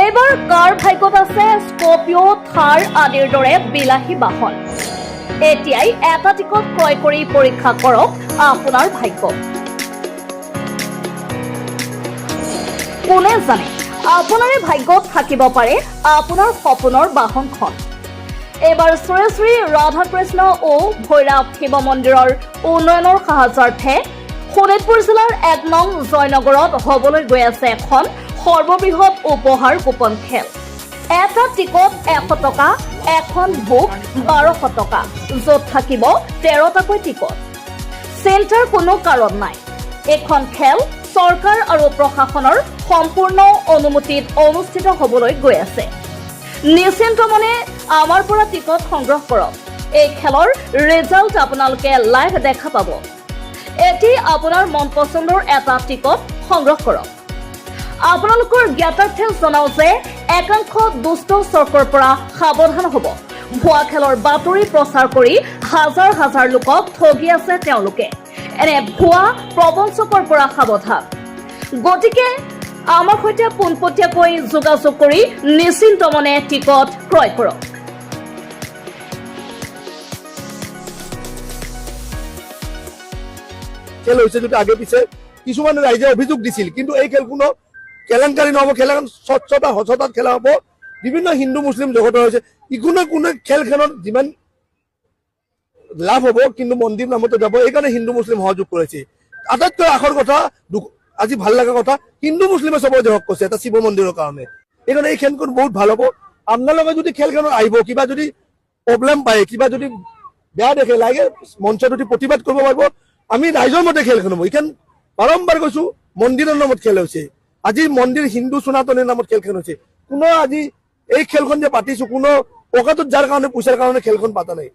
এইবাৰ কাৰ ভাগ্যত আছে স্কৰ্পিঅ' থাৰ আদিৰ দৰে বিলাসী বাহন। এতিয়াই এটা টিকট ক্ৰয় কৰি পৰীক্ষা কৰক আপোনাৰ ভাগ্য। কোনে জানে আপোনাৰে ভাগ্যত থাকিব পাৰে আপোনাৰ সপোনৰ বাহনখন। এইবাৰ শ্ৰী শ্ৰী ৰাধাকৃষ্ণ ও ভৈৰৱ শিৱ মন্দিৰৰ উন্নয়নৰ সাহায্যাৰ্থে শোণিতপুৰ জিলাৰ ১ নং জয়নগৰত হ'বলৈ গৈ আছে এখন সৰ্ববৃহৎ উপহাৰ কুপন খেল। এটা টিকট ১০০ টকা, এখন বুক ১২০০ টকা, য'ত থাকিব ১৩টাকৈ টিকট। চিন্তাৰ কোনো কাৰণ নাই। এইখন খেল চৰকাৰ আৰু প্ৰশাসনৰ সম্পূৰ্ণ অনুমতিত অনুষ্ঠিত হ'বলৈ গৈ আছে। নিশ্চিন্ত মনে আমাৰ পৰা টিকট সংগ্ৰহ কৰক। এই খেলৰ ৰিজাল্ট আপোনালোকে লাইভ দেখা পাব। এটি আপোনাৰ মন পছন্দৰ এটা টিকট সংগ্ৰহ কৰক। আপোনালোকৰ জ্ঞাতাৰ্থে জনাও যে একাংশ দুষ্ট চক্ৰৰ পৰা সাৱধান হ'ব। ভুৱা খেলৰ বাতৰি প্ৰচাৰ কৰি হাজাৰ হাজাৰ লোকক ঠগি আছে তেওঁলোকে। এনে ভুৱা প্ৰবঞ্চকৰ পৰা সাৱধান। গতিকে আমাৰ সৈতে পোনপটীয়াকৈ যোগাযোগ কৰি নিশ্চিন্ত মনে টিকট ক্ৰয় কৰক। খেল হৈছে যদি আগে পিছে কিছুমান ৰাইজে অভিযোগ দিছিল, কিন্তু এই খেলখনো কেলেংকাৰী নহ'ব, খেলখন স্বচ্ছতা সচতাত খেলা হ'ব। বিভিন্ন হিন্দু মুছলিম জগতৰ হৈছে কোনো খেলখনত যিমান লাভ হ'ব, কিন্তু মন্দিৰ নামতে যাব। এইকাৰণে হিন্দু মুছলিম সহযোগ কৰিছে। আটাইতকৈ আখৰ কথা, আজি ভাল লগা কথা, হিন্দু মুছলিমে চবৰে জহক কৈছে এটা শিৱ মন্দিৰৰ কাৰণে। এইকাৰণে এই খেলখন বহুত ভাল হ'ব। আপোনালোকে যদি খেলখনত আহিব, কিবা যদি প্ৰব্লেম পায়, কিবা যদি বেয়া দেখে, লাগে মঞ্চত যদি প্ৰতিবাদ কৰিব পাৰিব। আমি ৰাইজৰ মতে খেলখন হ'ব। এইখন বাৰম্বাৰ কৈছো, মন্দিৰৰ নামত খেল হৈছে। আজি মন্দিৰ হিন্দু সনাতনীৰ নামত খেলখন হৈছে। কোনো আজি এই খেলখন যে পাতিছো, কোনো পকেটত যাৰ কাৰণে পইচাৰ কাৰণে খেলখন পাতা নাই।